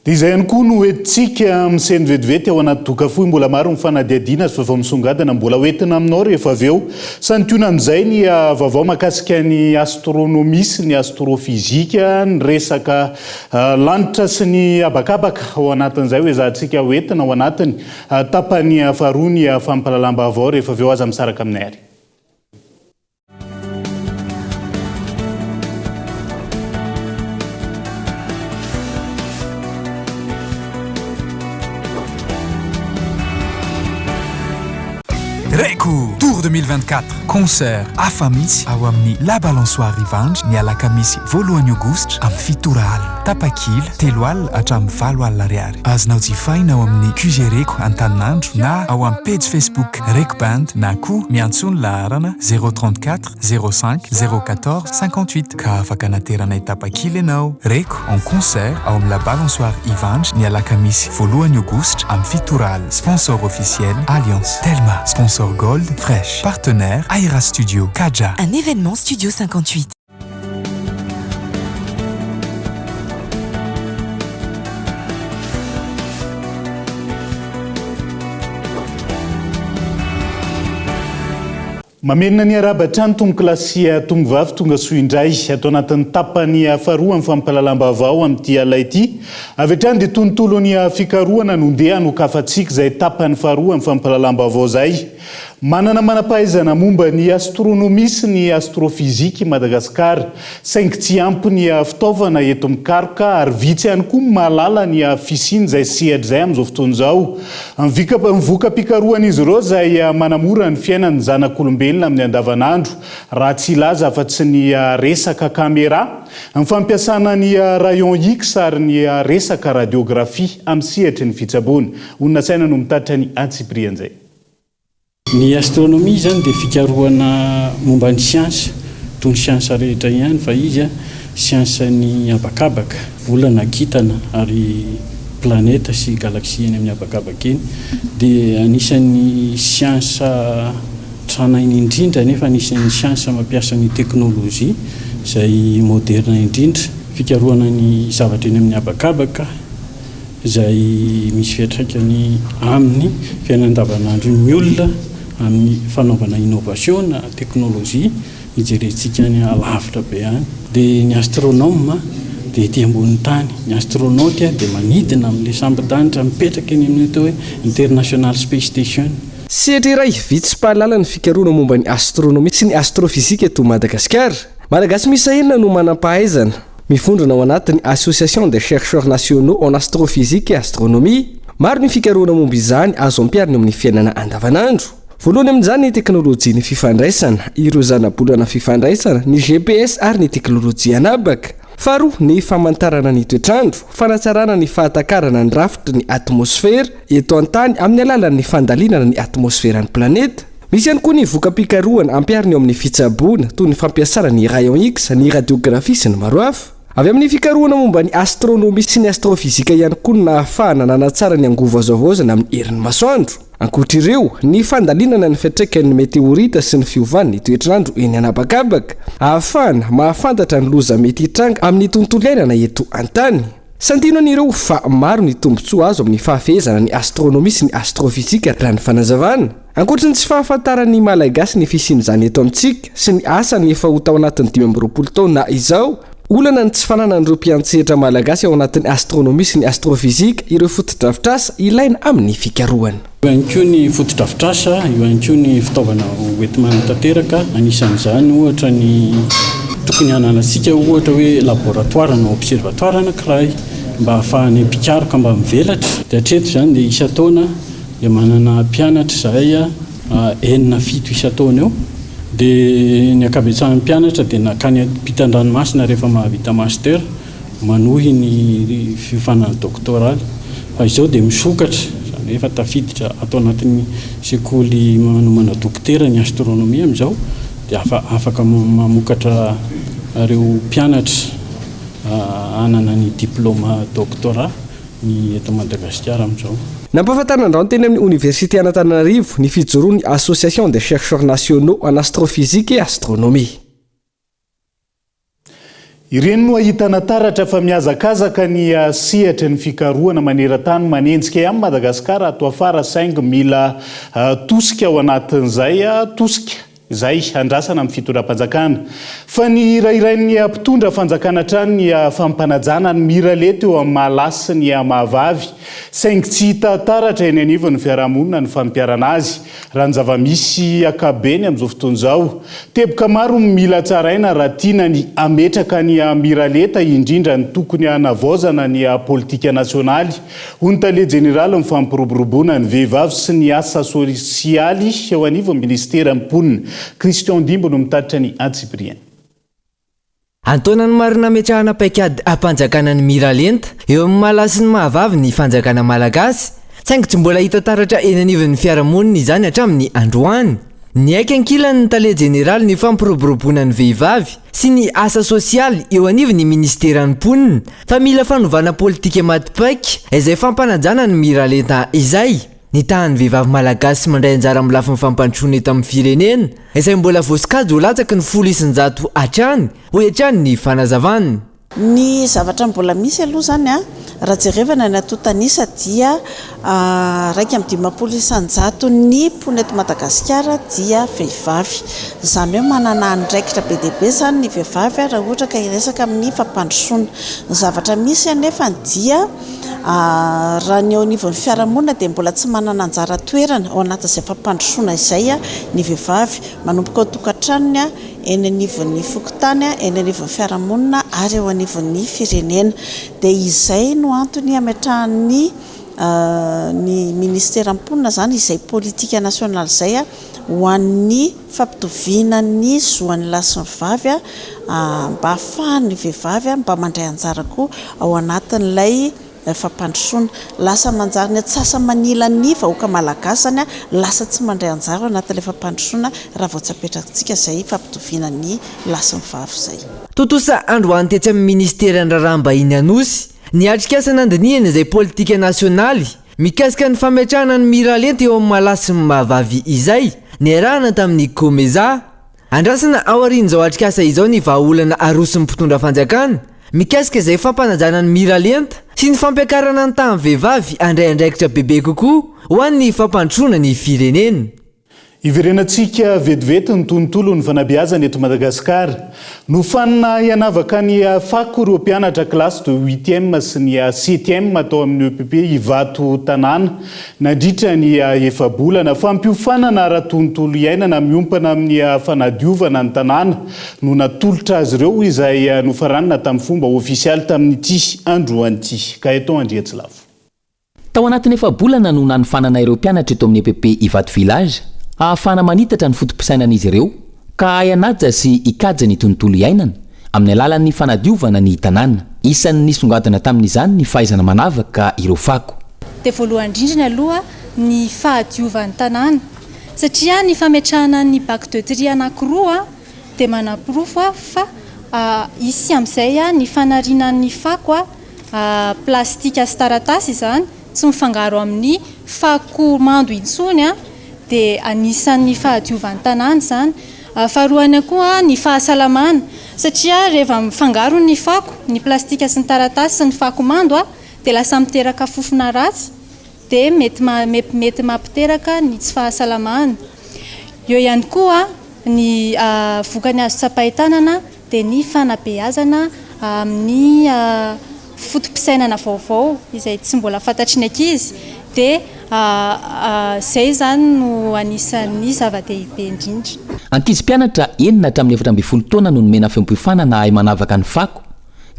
dia izay ihany koa no hoentintsika miseny vetivety ao anaty dokafohy mbola maro ny fanadiadiana sy vaovao misongadina mbola hoentina aminao rehefa avy eo santionan'izay ny vaovao mahakasika ny astronomie sy ny astrofizika ny resaka lanitra sy ny abakabaka ao anatin'izay hoe zahantsika hoentina ao anatiny tapany faharoa ny fampalalamba avao rehefa avy eo aza misaraka aminay ary Reco Tour 2024 concert afamitsy ao amin'ny La Balançoire Ivandry ny alakamisy voalohany aogositra amin'ny 7 alina tapakila 3 alina hatramin'ny 7 alina ariary azonao jifaina ao amin'ny QG Reco Antaninandro na ao amin'ny page Facebook Reco Band na koa miantsony laharana 034 05 014 58 ka afaka nateranay tapakila ianao Reco en concert ao amin'ny La Balançoire Ivandry ny alakamisy voalohany aogositra amin'ny 7 alina sponsor officiel Alliance Telma sponsor Gold, Fresh, partenaire Aira Studio, Kaja. Un événement Studio 58. Mamenina ny arabatrany tombo klasia tombo vavy tonga soa indray atao anatin'ny tapany faharoa amin'ny fampalalamba avao amin'ity alay ity avy hatrany dia tontolo ny fikarohana nondeha nokafatsika izay tapany faharoa amin'ny fampalalamba avao zay manana manampahaizana momba ny astronomie sy ny astrofizika Madagasikara saingy tsy ampy ny fitaovana eto mikaroka ary vitsy ihany koa mahalala ny fisiny izay sehatra izay amin'izao fotoana izao mivoaka mpikarohan'izy ireo izay manamora ny fiainany zanak'olombelona amin'ny andavanandro raha tsy ilaza fa tsy ny resaka caméra ny fampiasana ny rayon X ary ny resaka radiographie amin'ny sehatry ny fitsaboana onona saina no mitatitra ny antsiprian'izay ny astronomie zany dia fikarohana momba ny siansa toy ny siansa rehetra ihany fa izy siansa ny abakabaka volana kintana ary planeta sy galaxie eny amin'ny abakabaka eny dia anisan'ny siansa tranainy indrindra nefa anisan'ny siansa mampiasa ny teknôlôjia izay moderna indrindra fikarohana ny zavatra eny amin'ny abakabaka izay misy fiantraikany amin'ny fiainandavanandro ny olona amin'ny fanaovana innovation na teknôlôjia ijerentsika ny alavitra be any dia ny astronome dia ety ambony tany ny astronaute dia manidina amin'ilay sambon-danitra mipetraka eny amin'ny atao hoe international space station sehatra iray vitsy-pahalala ny fikarohana momba ny astronomie sy ny astrofizika eto Madagasikara malagasy misa enina no manam-pahaizana mifondrona ao anatin'ny association des chercheurs nationaux en astrophysique et astronomie maro ny fikarohana momba izany azo ampiarina amin'ny fiainana andavanandro voalohany amin'izany ny teknôlôjia ny fifandraisana ireo zana-bolana fifandraisana ny GPS ary ny teknôlôjia anabaka faharoa ny famantarana ny toetrandro fanatsarana ny fahatakarana ny rafitra ny atmosfera eto an-tany amin'ny alalan'ny fandalinana ny atmosferan'ny planeta misy ihany koa ny voka-pikarohana ampiarina eo amin'ny fitsaboana toy ny fampiasana ny rayon X ny radiographie sy ny maro hafa avy amin'ny fikarohana momba ny astronomie sy ny astrofizika ihany koa no ahafahana nanatsara ny angovo azoavaozana amin'ny herin'ny masoandro ankoatr'ireo ny fandalinana ny fiantraikan'ny meteorita sy ny fiovan'ny toetrandro eny anabakabaka ahafahana mahafantatra ny loza mety hitranga amin'ny tontolo iainana eto an-tany santino an'ireo fa maro ny tombontsoa azo amin'ny fahafehezana ny astronomie sy ny astrofizika raha ny fanazavana ankoatra ny tsy fahafantaran'ny malagasy ny fisian'izany eto amintsika sy ny asany efa ho tao anatin'ny 20 taona izao olana ny tsy fanana n'ireo mpiantsehatra malagasy ao anatin'ny astronomia sy ny astrofizika ireo fotodrafitrasa ilaina amin'ny fikarohana. Io ihany koa ny fotodrafitrasa, io ihany koa ny fitaovana hoentimanatanteraka, anisan'izany ohatra ny tokony hananantsika ohatra hoe laboratoire na observatoire anankiray mba hahafahan'ny mpikaroka mba mivelatra. Dia hatreto izany dia isa-taona dia manana mpianatra zahay 7 isa-taona eo. Dia ny ankabetsahan'ny mpianatra dia nakany ampitan-dranomasina rehefa mahavita master manohy ny fifanana doctoral. Fa izao dia misokatra zany efa tafiditra atao anatin'ny sekoly manomana dokotera ny astronomia amin'izao dia afaka mamokatra reo mpianatra anana ny diplôme doctorat ny eto Madagasikara amin'izao. Nampahafantarana teny amin'ny Université Antananarivo ny fijoroan'ny Association des chercheurs nationaux en astrophysique et astronomie. Ireny no ahitana taratra fa miazakazaka ny sehatra ny fikarohana maneran-tany manenjika amin'ny Madagasikara ato afara saingy mila tosika ao anatin'izay tosika izay andrasana amin'ny fitondram-panjakana. Fa ny rairain'ny mpitondra fanjakana hatrany ny fampanajana ny miraleta eo amin'ny Mahalasy sy ny Mahavavy. Saingy tsy hita taratra eny anivon'ny fiarahamonina ny fampiarana azy raha ny zava-misy akabeny amin'izao fotoana izao. Teboka maro mila tsaraina raha tiana ny ametraka ny miraleta indrindra ny tokony hanavaozana ny politika nasionaly. Hoy ny tale jeneraly ny fampiroboroboana ny vehivavy sy ny asa sosialy eo anivon'ny ministera mponina. Christian Dimbo no mitatitra ny Antsipriana. Antonany marina metrahana paikady ampanjakana ny miralenta eo amin'ny Mahalasy ny Mahavavy ny fanjakana malagasy. Saingy tsy mbola hita taratra eny anivon'ny fiarahamonina izany hatramin'ny androany. Ny aika ankilany ny tale jeneraly ny fampiroboroboana ny vehivavy sy ny asa sosialy eo anivon'ny ministera mponina fa mila fanovana politika matipaika izay fampanajana ny miralenta izay. Ny tahan'ny vehivavy malagasy mandray anjara amin'ny lafin'ny fampandrosoana eto amin'ny firenena izay mbola voasokajy ho latsaky ny 100,000 hatrany ho hatrany ny fanazavana. Ny zavatra mbola misy aloha zany raha jerevana ny ato tanisa dia 1,500,000 ny mpony eto Madagasikara dia vehivavy. Izany hoe manana andraikitra be dia be zany ny vehivavy raha ohatra ka hiresaka amin'ny fampandrosoana. Ny zavatra misy anefa dia raha ny eo anivon'ny fiarahamonina dia mbola tsy manana anjara toerana ao anatin'izay fampandrosoana izay ny vehivavy manomboka ao tokantranony eny anivon'ny fokontany eny anivon'ny fiarahamonina ary eo anivon'ny firenena. Dia izay no antony ametrahan'ny ny ministera mponina zany izay politika nasionaly izay ho an'ny fampitoviana ny zoan'ny lahy sy ny vavy mba ahafahan'ny vehivavy mba mandray anjara koa ao anatin'ilay fampandrosoana. Lasa manjary ny atsasa manila ny vahoaka malagasy lasa tsy mandray anjara anatin'ilay fampandrosoana raha vao tsapetrakantsika izay fampitoviana ny lahy sy ny vavy izay. Totosa androany tetsy amin'ny ministera ny raharaham-bahiny anosy ny atrikasa nandiniana izay politika nasionaly mikasika ny fametrahana ny miralenta eo amin'ny Mahalasy sy ny Mahavavy izay niarahana tamin'ny Komeza. Andrasana ao aorian'izao atrikasa izao ny vahaolana arosin'ny mpitondra fanjakana mikasika izay fampanajana ny miralenta sy ny fampiakarana ny tahan'ny vehivavy andray andraikitra bebe kokoa ho an'ny fampandrosoana ny firenena. Iverenantsika vetivety ny tontolo ny fanabeazana eto Madagasikara. Nofanina hianavaka ny fako ireo mpianatra klasy de 8e sy ny 7e atao amin'ny EPP Ivato tanàna nandritra ny efabolana fampiofanana ara-tontolo iainana miompana amin'ny fanadiovana ny tanàna no natolotra azy ireo izay nofaranina tamin'ny fomba ofisialy tamin'ity androan'ity. Kaeton Andriatsilavo. Tao anatin'ny efabolana no nanofanana ireo mpianatra eto amin'ny EPP Ivato village ahafana manitatra ny fotom-pisainan'izy ireo ka hayananja sy hikajy ny tontolo iainana amin'ny alalan'ny fanadiovana ny tanàna. Isan'ny nisongadina tamin'izany ny fahaizana manavaka ireo fako. Dia voalohany indrindra aloha ny fahadiovan'ny tanàna satria ny fametrahana ny bactéria anankiroa dia manam-pirofo fa isy amin'izay ny fanarinan'ny fako plastika sy taratasy izany tsy mifangaro amin'ny fako mando intsony dia anisan'ny fahadiovan'ny tanàna izany. Faharoany koa ny fahasalamana satria rehefa mifangaro ny fako ny plastika sy ny taratasy sy ny fako mando dia lasa miteraka fofona ratsy dia mety mampiteraka ny tsy fahasalamana. Eo ihany koa ny vokany azo tsapahitanana dia ny fanabeazana amin'ny fotom-pisainana vaovao izay tsy mbola fantatry ny ankizy dia zay zany no anisan'ny zava-dehibe indrindra. Ankizy mpianatra enina hatramin'ny 7 taona no nomena fiampiofanana ahay manavaka ny fako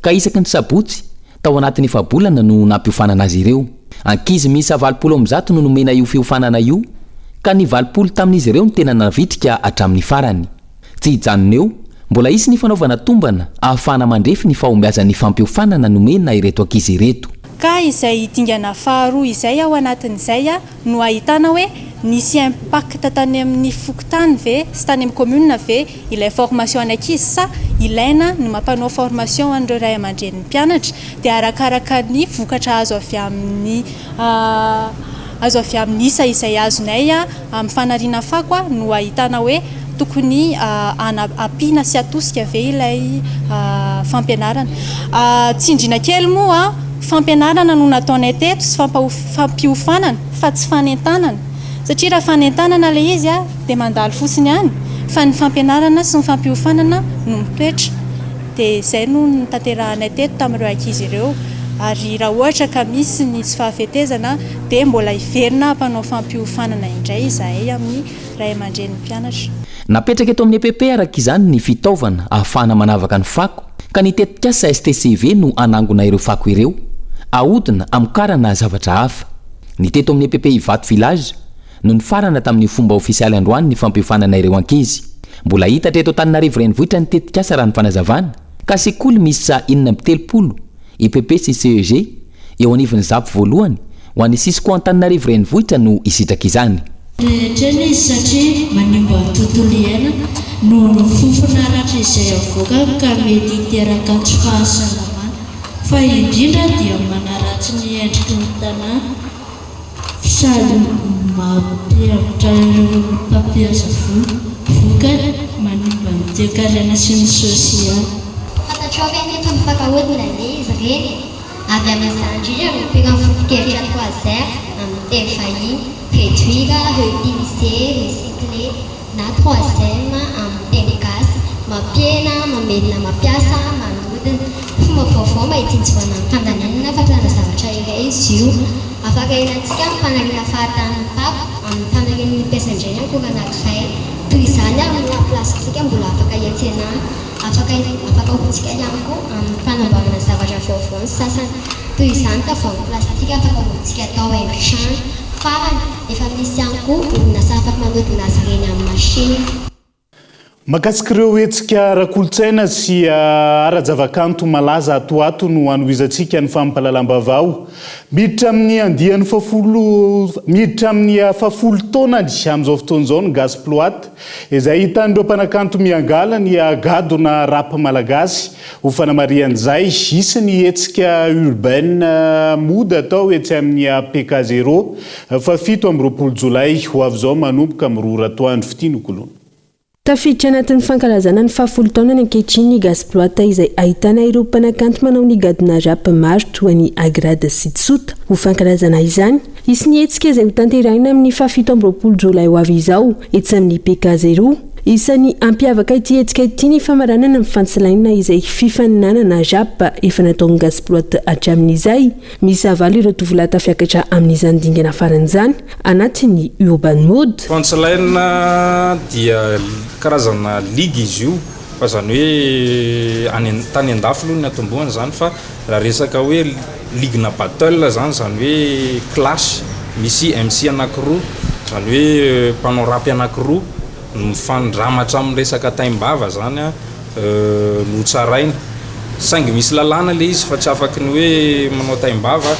ka isaky ny sabotsy tao anatin'ny fabolana no nampiofanana azy ireo. Ankizy misy 20 no nomena io fiofanana io ka ny 20 tamin'izy ireo ny tena navitrika hatramin'ny farany. Tsy hijanona eo, mbola isy ny fanaovana tombana ahafahana mandrefy ny fahombiazan'ny fampiofanana nomena ireto ankizy ireto. Ka izay dingana faharoa izay ao anatin'izay no ahitana hoe nisy impact tany amin'ny fokotany ve sy tany amin'ny commune ve ilay formation any ankizy sa ilaina ny mampanao formation an'ireo ray aman-dren'ny mpianatra dia arakaraka ny vokatra azo avy amin'ny isa izay azonay amin'ny fanariana fako no ahitana hoe tokony ampiana sy atosika ve ilay fampianarana. Tsindrina kely moa fampianarana no nataonay teto sy fampiofanana fa tsy fanentanana satria raha fanentanana ilay izy dia mandalo fotsiny ihany fa ny fampianarana sy ny fampiofanana no mitoetra dia izay no nitanterahanay teto tamin'ireo ankizy ireo. Ary raha ohatra ka misy ny tsy fahafetezana dia mbola iverina mpanao fampiofanana indray izahay amin'ny ray aman-dren'ny mpianatra. Napetraka eto amin'ny EPP araka izany ny fitaovana ahafahana manavaka ny fako ka ny tetikasa STCV no anangona ireo fako ireo ahodina amokarana zavatra hafa. Ny teto amin'ny EPP Ivato Village no ny farana tamin'ny fomba ofisialy androany ny fampiofanana ireo ankizy. Mbola hita teto Antananarivo renivohitra ny tetikasa raha ny fanazavana ka sekoly misy sa 430 EPP CCEG eo anivon'ny zapo voalohany ho an'ny Sisiko Antananarivo renivohitra no isitraka izany. Rehetra izy satria manimba ny tontolo iaina no fofona ratra izay avoaka ka mety hiteraka tsy fahasalamana fa indrindra dia manaratsy ny endriky ny tanàna sady mampiavitra ireo mpampiasa vokany manimba ny toe-karena sy ny sosialy. Fantatrao ve nefa mifankahodina ilay izy ireny avy amin'izany indrindra no mpena foto-kevitra troisière amin'ny teny vahiny réduire, réutiliser, recycler na troisième amin'ny teny gasy mampiena mamelona mampiasa manodina fomba vaovao mahitsinjivana amin'ny fandaminana fampiasana zavatra iray izy io afaka ilaintsika amin'ny fanariana fahatan'ny fako amin'ny fanariana mpiasan-dreny akora anankiray toy izany amin'ny plastika mbola afaka hiantsena afaka hotsika ihany koa amin'ny fanamboarana zavatra vaovao ny sasany toy izany tavoahangy plastika afaka hotsika atao haingon-trano farany efa misy ihany koa orinasa afaka manodina azy ireny amin'ny machine. Mahakasika ireo hetsika ara-kolontsaina sy ara-javakanto malaza atoato no anoizantsika ny fampahalalam-bavao miditra amin'ny andiany miditra amin'ny fafolo taona amin'izao fotoan'izao ny Gasploat izay hitan'ireo mpanakanto miangala ny agadona rap malagasy ho fanamarian'izay isy ny hetsika urbaine mody atao etsy amin'ny PK0 fa 7 Jolay ho avy izao manomboka amin'ny 2 ratoandro fitianokolona. Tafiditra anatin'ny fankalazana ny 10 taona ny ankehitriny ny Gasploat izay ahitana ireo mpanakanto manao ny gadona rap maro toa ny Agrada sy Tsota ho fankalazana izany isy ny hetsika izay ho tanterahina amin'ny 7 Jolay ho avy izao etsy amin'ny PK0 isan'ny ampiavaka ity hetsika ity ny famaranana amin'ny fantsilaina izay fifaninanana rap efa nataon'ny Gasploat hatramin'izay misy avalo ireo tovolahy tafiakatra amin'izany dingana faran'izany anatin'ny urban mode. Fantsilaina dia karazana ligue izy io fa zany hoe tany andafy aloha ny atombohana zany fa raha resaka hoe ligue na battle zany hoe clash misy MC anankiroa zany hoe mpanao rap anankiroa mifandramatra amin'ny resaka taimbava zany no tsaraina saingy misy lalàna le izy fa tsy afaka ny hoe manao taimbava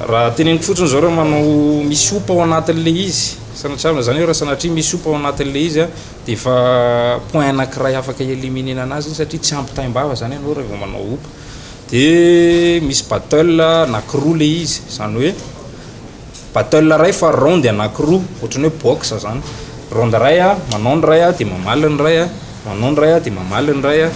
raha teneniko fotsiny zao reo manao misy opa ao anatin'le izy sanatria zany hoe raha sanatria misy opa ao anatin'le izy dia efa point anankiray afaka éliminena anazy satria tsy ampy taimbava zany ianao raha vao manao opa dia misy battle anankiroa le izy zany hoe battle ray fa ronde anankiroa ohatrany hoe box zany ronde ray manao ny ray dia mamaly ny ray manao ny ray dia mamaly ny ray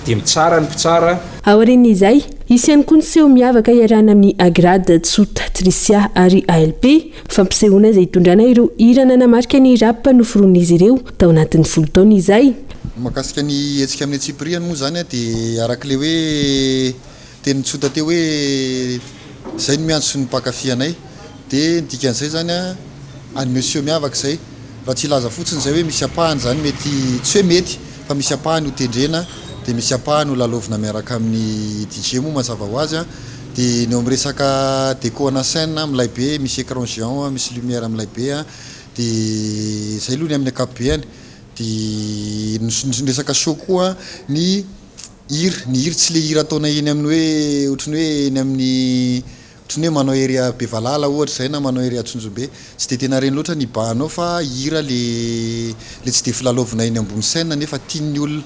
dia mitsara ny mpitsara. Aorian'izay isy ihany koa ny seho miavaka iarahana amin'ny Agrada, Tsota, Trisia ary ALP fampisehoana izay hitondrana ireo hira nanamarika ny rap noforon'izy ireo tao anatin'ny 10 taona izay. mahakasika ny hetsika amin'ny atsipiriany moa zany a dia arak'le hoe teny tsota teo hoe zay no miantso ny mpakafianay dia dikan'izay zany a any monsieur miavaka zay raha tsy ilaza fotsiny zay hoe misy apahany zany mety tsy hoe mety fa misy apahany ho tendrena dia misy apahany ho lalovina miaraka amin'ny DJ moa mazava ho azy a dia neo miresaka déco ana scène amilay be misy écran géant misy lumière amilay be a dia zay aloha ny amin'ny ankapobeny dia resaka show koa ny hira tsy le hira ataona eny amin'ny hoe ohatrany hoe eny amin'ny ohatrany hoe manao ery be valala ohatra zay na manao ery Tsonjobe tsy de tena reny loatra ny banao fa hira le tsy de filalovina eny ambony scène nefa tian'ny olona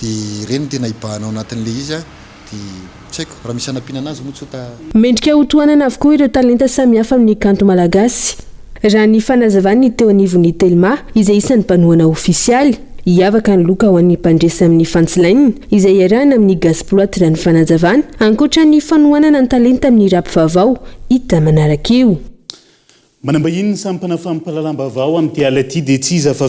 dia reny tena ibanao anatin'le izy a dia tsy haiko raha misy anampiana anazy moa tsota mendrika hotoanana avokoa ireo talenta samihafa amin'ny kanto malagasy raha ny fanazavany teo anivon'ny Telma izay isan'ny mpanohana ofisialy hiavaka ny loka ho an'ny mpandresa amin'ny fantsilainina izay iarahana amin'ny gasploit raha ny fanazavana ankoatra ny fanohanana ny talenta amin'ny rap vaovao hita manaraka eo manambahiny ny sampana fampalalam-bavao amin'ity ala ity dia tsy iza fa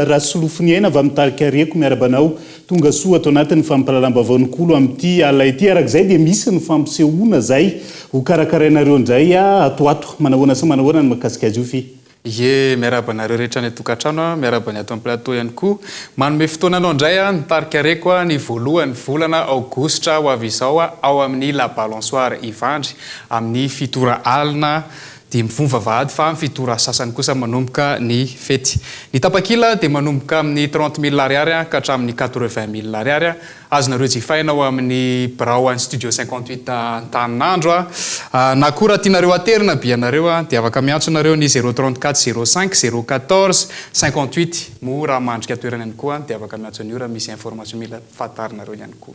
raha solofony aina avy amin'ny tarika areko miarabanao tonga soa ato anatin'ny fampalalam-bavao ny kolo amin'ity ala ity arak'izay dia misy ny fampisehoana zay ho karakarainareo ndray atoato manahoana sy manahoana ny mahakasika azy io fi ye miarabanareo rehetra ny tokantrano miarabany ato amin'ny plateau ihany koa manome fotoananao indray nitarika areko ny voalohany volana aogositra ho avy izao ao amin'ny la balançoire ivandry amin'ny fitora alina dia mivomvavahady fa fitora sasany kosa manomboka ny fety ny tapakila dia manomboka amin'ny 30,000 ariary ka hatramin'ny 80,000 ariary azonareo jifaina ao amin'ny Brao any studio 58 Taninandro na koa raha tianareo aterina bianareo dia afaka miantsonareo ny 034 05 014 58 mo raha mandrika toerana ihany koa dia afaka miantson'io raha misy information mila fatarinareo ihany koa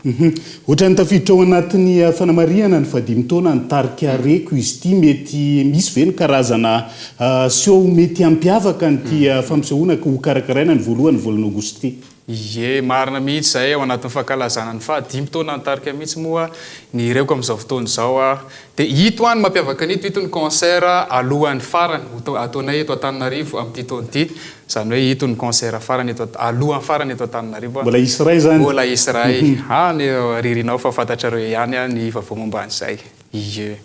ohatra ny tafiditra ao anatin'ny fanamariana ny fadimitaona ny tarika areko izy ity mety misy ve ny karazana seo mety ampiavaka nyty fampisehoana ho karakaraina ny voalohany volana aogositra ity ye marina mihitsy zay ao anatin'ny fankalazana ny fahadimitaona nitarika mihitsy moa ny ireko amin'izao fotoana izao dia hito any mampiavaka an'ito hito ny concert alohan'ny farany ataonay eto Antananarivo amin'ity taona ity zany hoe hito ny concert farany alohan'ny farany eto Antananarivo mbola isy ray zany mbola isy ray any ririnao fa fantatrareo ihany ny vaovao momban'izay ye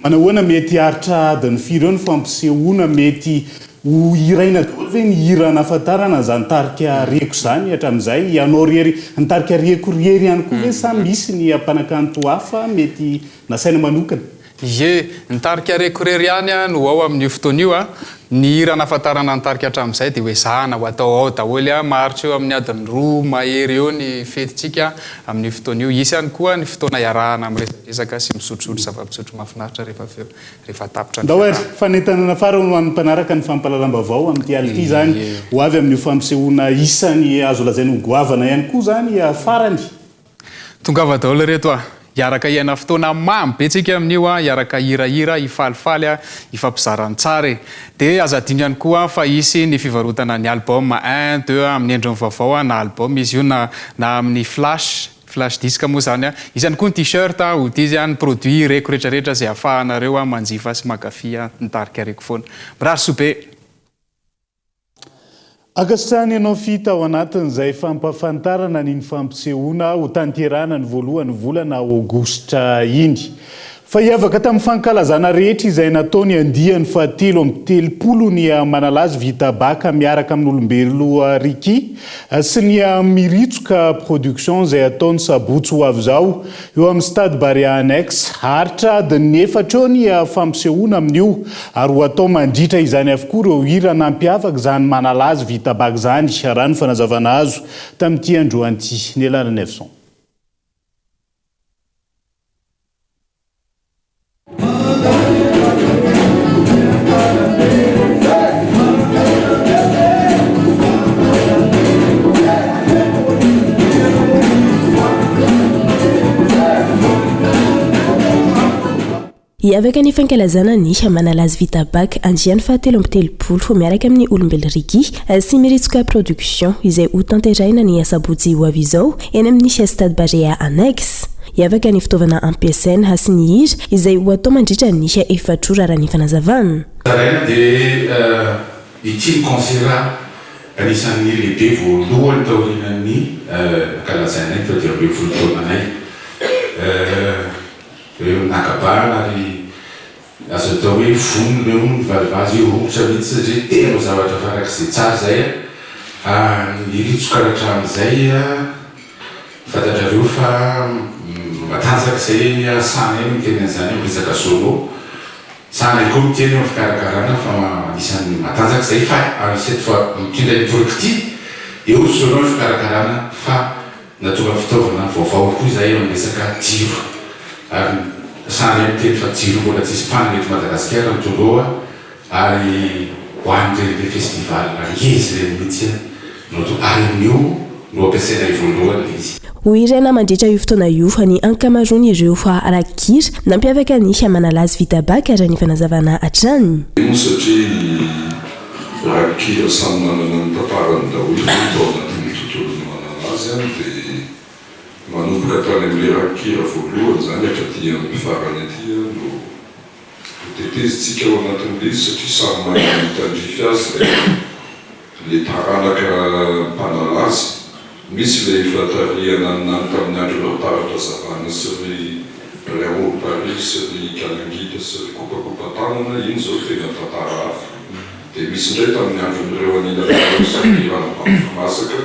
manahoana mety aritra adiny firy eo ny fampisehoana mety ho iraina daholo ve ny hira nafatarana zany tarika reko zany hatramin'izay ianao rery ny tarika reko rery ihany koa hoe samy misy ny ampanakanto hafa mety nasaina manokana ye ny tarika reko rery ihany no ao amin'io fotoan'io ny hira nafatarana ny tarika hatramin'izay dia hoe zahana ho atao ao daholo maharitra eo amin'ny adiny 2 mahery eo ny fetintsika amin'ny fotoan'io isy ihany koa ny fotoana iarahana miresaresaka sy misotrosotro zava-pisotro mahafinaritra rehefa tapitra dahoery fanentanana farany ho an'ny mpanaraka ny fampalalam-bavao amin'ity ala ity zany ho avy amin'ny fampisehoana isany azo lazainy ho goavana ihany koa zany farany tongava daholo reto iaraka iana fotoana mamy betsika amin'io iaraka hirahira ifalifaly ifampizarany tsara dia azadiny ihany koa fa isy ny fivarotana ny album 1 2 amin'ny endriny vaovao na album izy io na amin'ny flash disque moa zany izany koa ny t-shirt hoty izy ny produit reko rehetrarehetra zay ahafahanareo manjifa sy makafia nitarika reko foana mirary sobe akasitrany ianao fita ao anatin'izay fampafantarana ny fampisehoana ho tanterana ny voalohany volana aogositra iny fa hiavaka tamin'ny fankalazana rehetra izay nataony andihany fahatelo amin'ny telopolo ny manalazy vita baka miaraka amin'ny olombelo Riki sy ny miritsoka production izay ataony sabotsy ho avy izao eo amin'ny stade Barea Annexe haritra adiny 4 eo ny fampisehoana amin'io ary ho atao mandritra izany avokoa ireo hira nampiavaka izany manalazy vita baka izany raha ny fanazavana azo tamin'ity androanty ny Elana Nevson. Hiavaka ny fankalazana ny manalazy vita baka andriany fahatelo amin'ny telopolo miaraka amin'ny olombelo Riki sy miritsoka production izay ho tanteraina ny asabotsy ho avy izao eny amin'ny stade Barea Annexe. Hiavaka ny fitaovana ampiasaina sy ny hira izay ho atao mandritra ny efatrora raha ny fanazavana. Taraina dia ity ny concert anisan'ny lehibe voalohany taorinan'ny kalazaina fa dia be folotaonanay eo nakabana ary azo atao hoe vonona eo nyvalivazy io ongotra mihitsy satria tena zavatra farak'izay tsara zay iritsokaratra am'izay fantatrareo fa matanjaka zay asana eny miteny an'izany resaka solo sana koa miteny eo fikarakarana fa anisan'ny matanjaka zay fa anisety fa mitondra ny torokity eo solo ny fikarakarana fa natonga fitaovana vaovao koa zay eo resaka jiro ary sana miteny fa jiro mbola tsisy mpana mety Madagasikara mitoloa ary hoan'ireny festival ngezy reny mihitsy ary amin'io no ampiasainay voalohany izy. Ho irena mandritra io fotoana io fa ny ankamaroany ireo fa rakira nampiavaka ny Manalazy Vita Bac ary ny fanazavana hatrany. Satria rakira samy manana ny tantarany daholo tao anatin'ny tontolon'ny Manalazy dia manomboka tany amin'ilay rakira voalohany zany hatraty amin'ny farany aty no tetezintsika ao anatin'ilay izy satria samy manana mitandrify azy le taranaka Manalazy. Misy le fatariana nany tamin'ny andro taratra zavana sy ry Léon Paris sy ry Kalangita sy ry kopakopa-tanana iny zao tena tantara hafa. Dia misy indray tamin'ny andron'ireo anila sy ry ranam-pamamasaka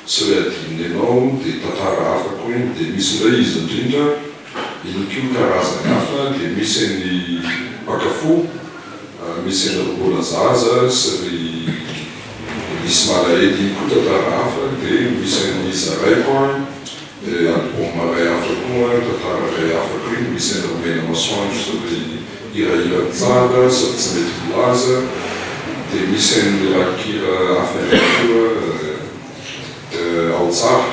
sy ry adininy ianao dia tantara hafa koa iny. Dia misy indray izy indrindra iny koa karazany hafa dia misy ny pakafo, misy ny robola zaza sy ry misy malahely iny koa tantara hafa dia misy n'iza ray koa album ray hafa koa tantara ray hafa koa iny misy ny romena masoandro sy ry hirahirany tsara sady tsy mety milaza dia misy ny rakira hafa koa ao tsara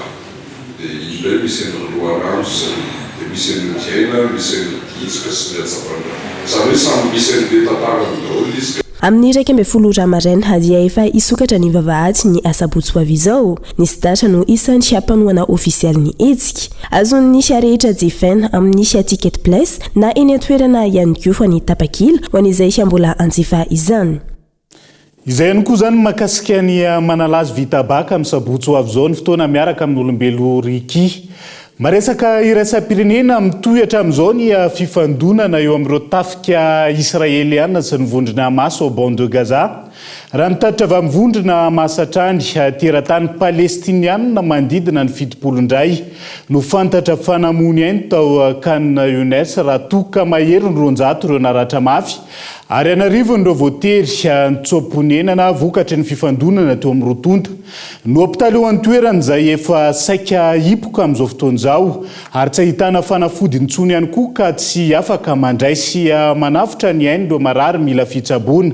dia iny ndray misy ny loharano sy dia misy ny diaina misy ny ditsika sy ny atsapana zany hoe samy misy n'le tantarany daholo izy. Amin'ny 12 Ramaraina dia efa isokatra ny vavahady ny asabotsy ho avy izao. Ny sidatra no isan'ny hampanoana ofisialy ny hetsika. Azon'ny rehetra jifaina amin'ny ticket place na eny an-toerana ihany koa fa ny tapakila ho an'izay mbola anjifa izany. Izay ihany koa zany mahakasika ny Manalazy Vita Bac amin'ny sabotsy ho avy izao ny fotoana miaraka amin'ny olombelo Riky. Maresaka iraisam-pirenena mitohatra amin'izao ny fifandonana eo amin'ireo tafika Israeliana sy ny vondrona Hamas au banc de Gaza. Raha mitatitra avy amin'ny vondrona Masatrany teratany Palestiniana manodidina ny 7 indray no fantatra fanamony ainy tao kanina UNES raha toka mahery ny 200 ireo naratra mafy. Ary anarivony ireo voatery nitsoponenana vokatry ny fifandonana teo amin'ny rotonta. No hopitaly eo an-toerana izay efa saika hipoka amin'izao fotoana izao ary tsy ahitana fanafody intsony ihany koa ka tsy afaka mandray sy manafitra ny ainy ireo marary mila fitsaboana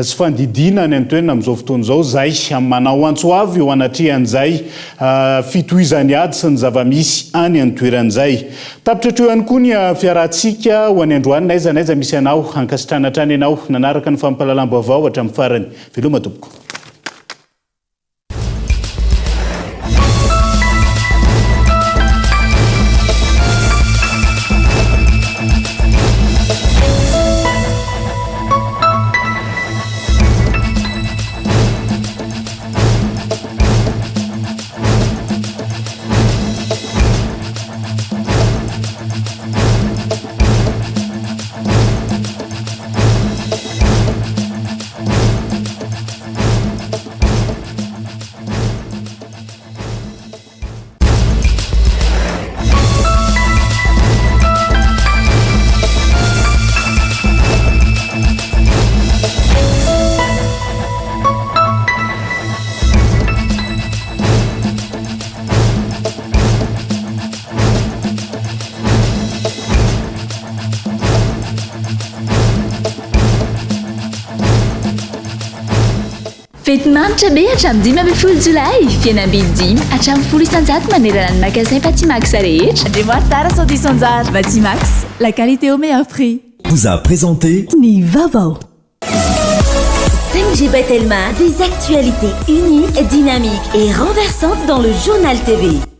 sy fandidina ny an-toerana amin'izao fotoana izao zay manao antsoavy eo anatrehan'izay fitohizany ady sy ny zavamisy any an-toeran'izay. Tapitra eo ihany koa ny fiarahantsika ho any androany naiza misy anao hankasitrana hatrany ianao nanaraka ny fampahalalam-baovao hatramin'ny farany. Veloma tompoko. Fetimanitra be hatramin'ny 5 Jolay, fihenam-bidy 10 hatramin'ny 10 isanjato manerana ny magasin Batimax rehetra. Démarre tard à 110 isanjato. Batimax, la qualité au meilleur prix. Vous a présenté Nivavo. 5G Batelma, des actualités uniques, dynamiques et renversantes dans le journal TV.